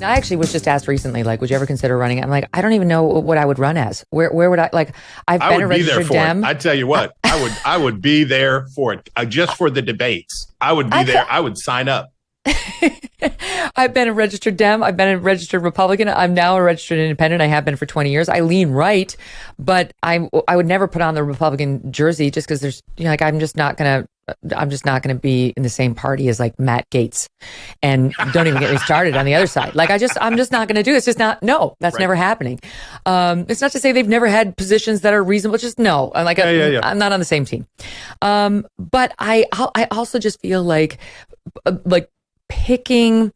I actually was just asked recently, like, would you ever consider running? I'm like, I don't even know what I would run as. Where would I, like, I've been a registered Dem. I tell you what, I would be there for it, just for the debates. I would be there. I would sign up. I've been a registered Dem. I've been a registered Republican. I'm now a registered independent. I have been for 20 years. I lean right, but I would never put on the Republican jersey just because there's, like, I'm just not gonna be in the same party as like Matt Gaetz, and don't even get me started on the other side. Like, I'm just not going to do it. It's just not. No, that's never happening. It's not to say they've never had positions that are reasonable. Just no. I'm like, I'm not on the same team. But I also just feel like picking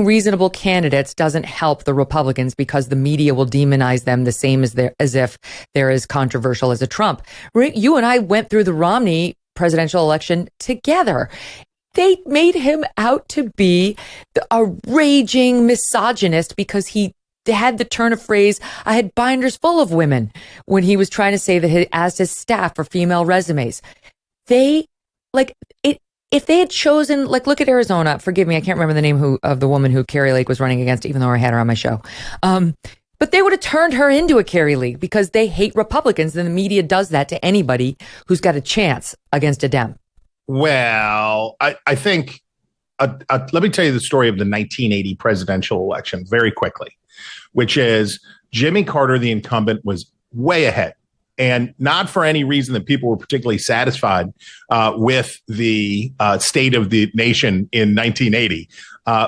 reasonable candidates doesn't help the Republicans, because the media will demonize them the same as if they're as controversial as a Trump. You and I went through the Romney presidential election together. They made him out to be a raging misogynist because he had the turn of phrase, I had binders full of women, when he was trying to say that he asked his staff for female resumes. If they had chosen, like, look at Arizona, forgive me, I can't remember the name of the woman who Carrie Lake was running against, even though I had her on my show. But they would have turned her into a Carrie Lake because they hate Republicans, and the media does that to anybody who's got a chance against a Dem. Well, I think, let me tell you the story of the 1980 presidential election very quickly, which is Jimmy Carter, the incumbent, was way ahead. And not for any reason that people were particularly satisfied with the state of the nation in 1980,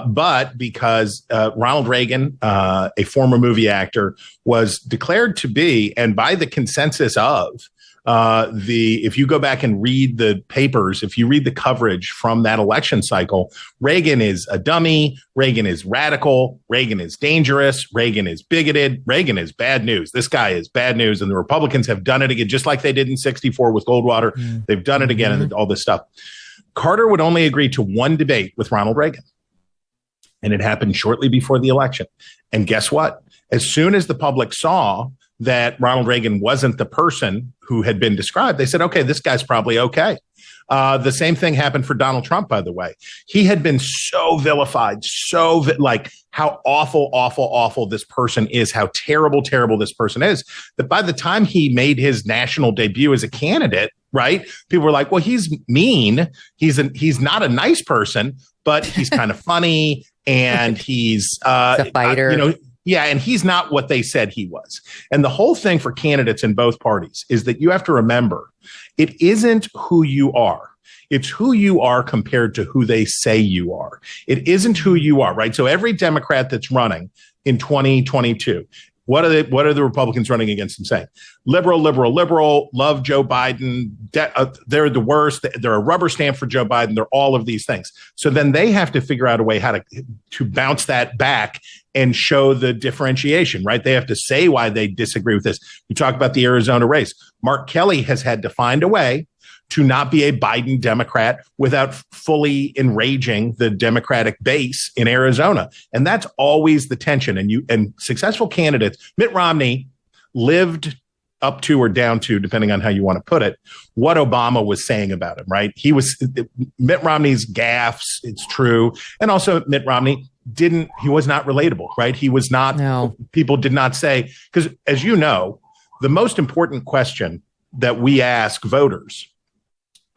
but because Ronald Reagan, a former movie actor, was declared to be, and by the consensus of, if you go back and read the papers, if you read the coverage from that election cycle, Reagan is a dummy, Reagan is radical, Reagan is dangerous, Reagan is bigoted, Reagan is bad news. This guy is bad news. And the Republicans have done it again, just like they did in 64 with Goldwater. They've done it again and all this stuff. Carter would only agree to one debate with Ronald Reagan. And it happened shortly before the election. And guess what? As soon as the public saw that Ronald Reagan wasn't the person who had been described, they said, okay, this guy's probably okay. The same thing happened for Donald Trump, by the way. He had been so vilified, like how awful, awful, awful this person is, how terrible, terrible this person is, that by the time he made his national debut as a candidate, right, people were like, well, he's mean. He's not a nice person, but he's kind of funny, and he's a fighter. Yeah, and he's not what they said he was. And the whole thing for candidates in both parties is that you have to remember, it isn't who you are. It's who you are compared to who they say you are. It isn't who you are, right? So every Democrat that's running in 2022, what are the Republicans running against them saying? Liberal, love Joe Biden. They're the worst. They're a rubber stamp for Joe Biden. They're all of these things. So then they have to figure out a way how to bounce that back and show the differentiation, right? They have to say why they disagree with this. You talk about the Arizona race. Mark Kelly has had to find a way to not be a Biden Democrat without fully enraging the Democratic base in Arizona. And that's always the tension. And successful candidates, Mitt Romney lived up to or down to, depending on how you want to put it, what Obama was saying about him, right? Mitt Romney's gaffes, it's true. And also Mitt Romney he was not relatable, right? He was not, people did not say, because as you know, the most important question that we ask voters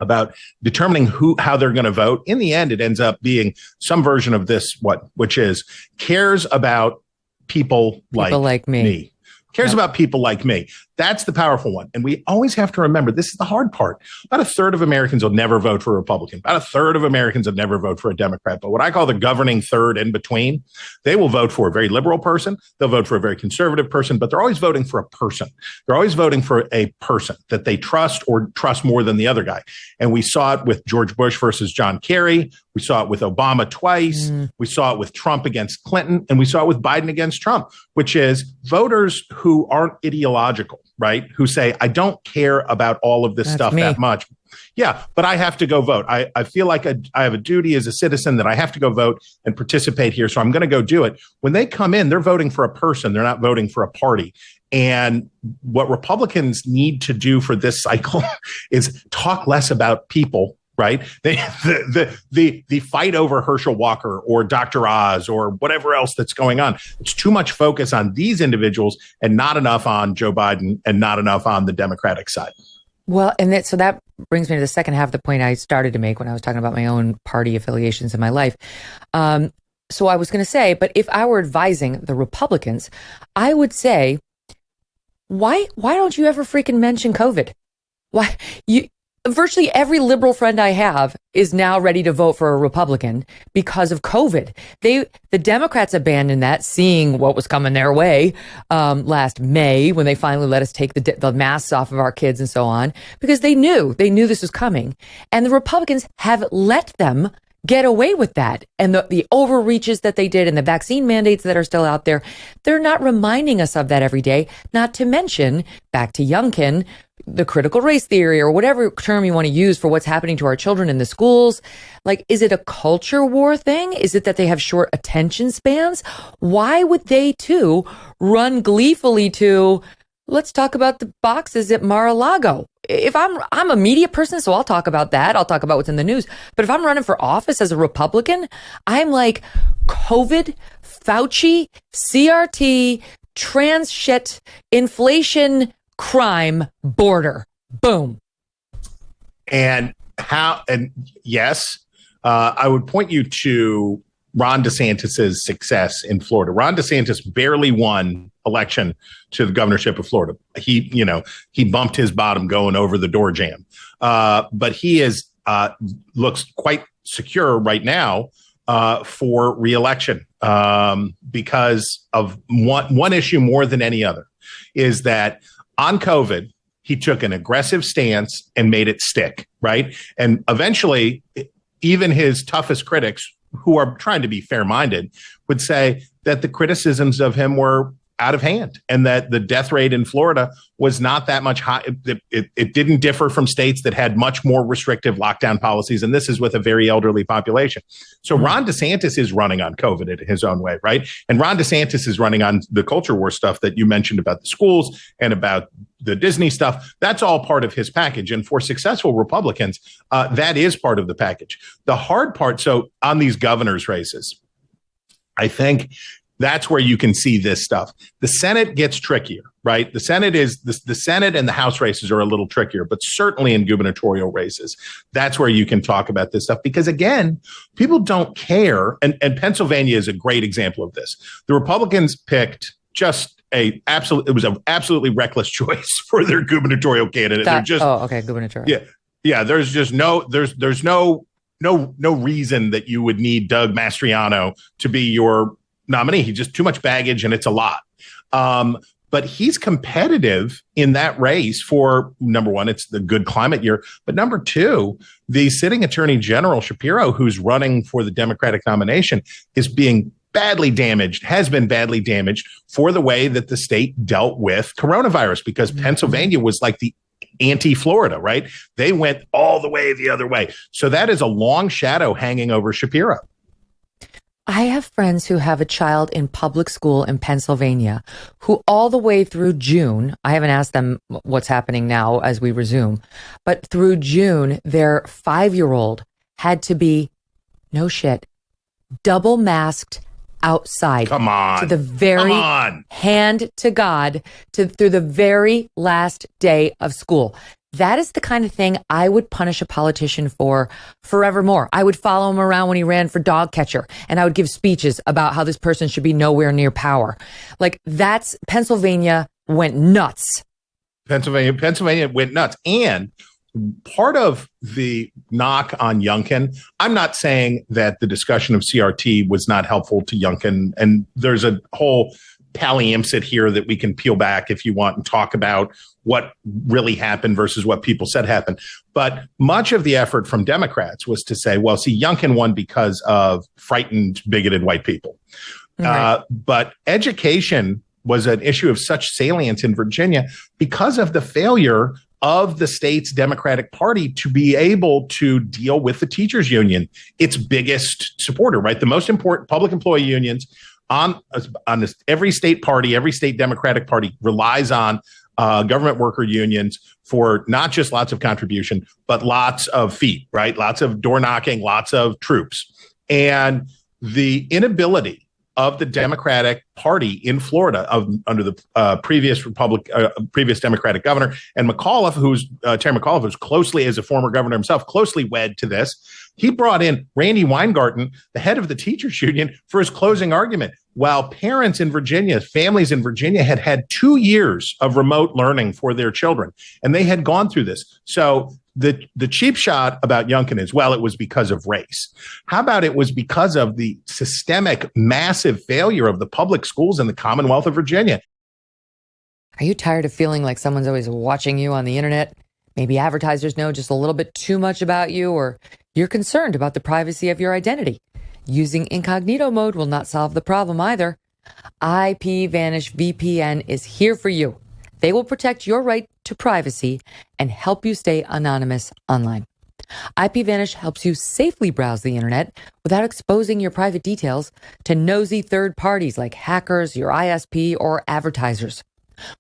about determining how they're going to vote, in the end, it ends up being some version of this, which is cares about people like me. Cares about people like me. That's the powerful one. And we always have to remember, this is the hard part. About a third of Americans will never vote for a Republican. About a third of Americans will never vote for a Democrat. But what I call the governing third in between, they will vote for a very liberal person. They'll vote for a very conservative person, but they're always voting for a person. They're always voting for a person that they trust or trust more than the other guy. And we saw it with George Bush versus John Kerry. We saw it with Obama twice. We saw it with Trump against Clinton. And we saw it with Biden against Trump, which is voters who aren't ideological, right? Who say, I don't care about all of this stuff that much. Yeah, but I have to go vote. I feel like I have a duty as a citizen that I have to go vote and participate here. So I'm going to go do it. When they come in, they're voting for a person. They're not voting for a party. And what Republicans need to do for this cycle is talk less about people right? The fight over Herschel Walker or Dr. Oz or whatever else that's going on. It's too much focus on these individuals and not enough on Joe Biden and not enough on the Democratic side. Well, and so that brings me to the second half of the point I started to make when I was talking about my own party affiliations in my life. So I was going to say, but if I were advising the Republicans, I would say, why don't you ever freaking mention COVID? Why virtually every liberal friend I have is now ready to vote for a Republican because of COVID. The Democrats abandoned that, seeing what was coming their way last May when they finally let us take the masks off of our kids and so on, because they knew this was coming. And the Republicans have let them get away with that. And the overreaches that they did and the vaccine mandates that are still out there, they're not reminding us of that every day. Not to mention, back to Youngkin, the critical race theory or whatever term you want to use for what's happening to our children in the schools. Like, is it a culture war thing? Is it that they have short attention spans? Why would they too run gleefully to, let's talk about the boxes at Mar-a-Lago? If I'm a media person, so I'll talk about that. I'll talk about what's in the news. But if I'm running for office as a Republican, I'm like COVID, Fauci, CRT, trans shit, inflation, crime, border. Boom. And yes, I would point you to Ron DeSantis's success in Florida. Ron DeSantis barely won election to the governorship of Florida. He bumped his bottom going over the door jam. But he looks quite secure right now for reelection because of one issue more than any other, is that on COVID, he took an aggressive stance and made it stick, right? And eventually, even his toughest critics, who are trying to be fair-minded, would say that the criticisms of him were out of hand and that the death rate in Florida was not that much high. It didn't differ from states that had much more restrictive lockdown policies. And this is with a very elderly population. So Ron DeSantis is running on COVID in his own way, right? And Ron DeSantis is running on the culture war stuff that you mentioned about the schools and about the Disney stuff. That's all part of his package. And for successful Republicans, that is part of the package. The hard part, so on these governor's races, I think that's where you can see this stuff. The Senate gets trickier, right? The Senate and the House races are a little trickier, but certainly in gubernatorial races, that's where you can talk about this stuff. Because again, people don't care. And Pennsylvania is a great example of this. The Republicans picked it was an absolutely reckless choice for their gubernatorial candidate. Gubernatorial. Yeah. There's just there's no reason that you would need Doug Mastriano to be your nominee. He's just too much baggage and it's a lot. But he's competitive in that race for, number one, it's the good climate year. But number two, the sitting attorney general Shapiro, who's running for the Democratic nomination, has been badly damaged for the way that the state dealt with coronavirus, because Pennsylvania was like the anti-Florida, right? They went all the way the other way. So that is a long shadow hanging over Shapiro. I have friends who have a child in public school in Pennsylvania who all the way through June, I haven't asked them what's happening now as we resume, but through June, their 5-year-old had to be, no shit, double masked outside. Come on. To the very hand to God through the very last day of school. That is the kind of thing I would punish a politician for forevermore. I would follow him around when he ran for dog catcher, and I would give speeches about how this person should be nowhere near power. Like, that's Pennsylvania went nuts. Pennsylvania went nuts. And part of the knock on Youngkin, I'm not saying that the discussion of CRT was not helpful to Youngkin, and there's a whole palimpsest here that we can peel back if you want and talk about what really happened versus what people said happened. But much of the effort from Democrats was to say, well, see, Youngkin won because of frightened, bigoted white people. Right. But education was an issue of such salience in Virginia because of the failure of the state's Democratic Party to be able to deal with the teachers union, its biggest supporter, right? The most important public employee unions on this, every state party, every state Democratic Party relies on government worker unions for not just lots of contribution, but lots of feet, right? Lots of door knocking, lots of troops. And the inability of the Democratic Party in Florida under the previous Democratic governor, and Terry McAuliffe, who's closely, as a former governor himself, closely wed to this. He brought in Randy Weingarten, the head of the teachers union, for his closing argument. While parents in Virginia, families in Virginia had had 2 years of remote learning for their children, and they had gone through this. So the cheap shot about Youngkin is, well, it was because of race. How about it was because of the systemic, massive failure of the public schools in the Commonwealth of Virginia? Are you tired of feeling like someone's always watching you on the internet? Maybe advertisers know just a little bit too much about you, or you're concerned about the privacy of your identity. Using incognito mode will not solve the problem either. IPVanish VPN is here for you. They will protect your right to privacy and help you stay anonymous online. IPVanish helps you safely browse the internet without exposing your private details to nosy third parties like hackers, your ISP, or advertisers.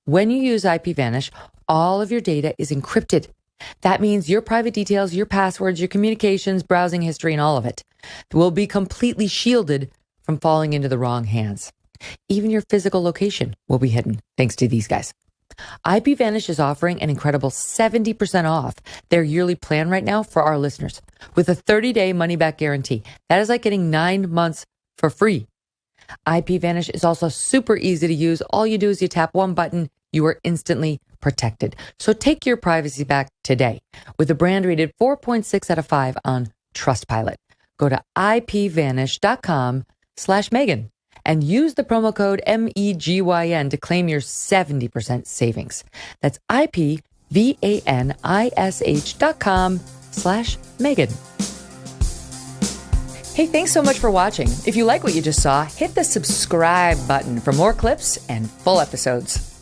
When you use IPVanish, all of your data is encrypted. That means your private details, your passwords, your communications, browsing history, and all of it will be completely shielded from falling into the wrong hands. Even your physical location will be hidden thanks to these guys. IPVanish is offering an incredible 70% off their yearly plan right now for our listeners with a 30-day money-back guarantee. That is like getting 9 months for free. IPVanish is also super easy to use. All you do is you tap one button, you are instantly protected. So take your privacy back today with a brand rated 4.6 out of 5 on Trustpilot. Go to ipvanish.com/Megyn and use the promo code MEGYN to claim your 70% savings. That's ipvanish.com/Megyn. Hey, thanks so much for watching. If you like what you just saw, hit the subscribe button for more clips and full episodes.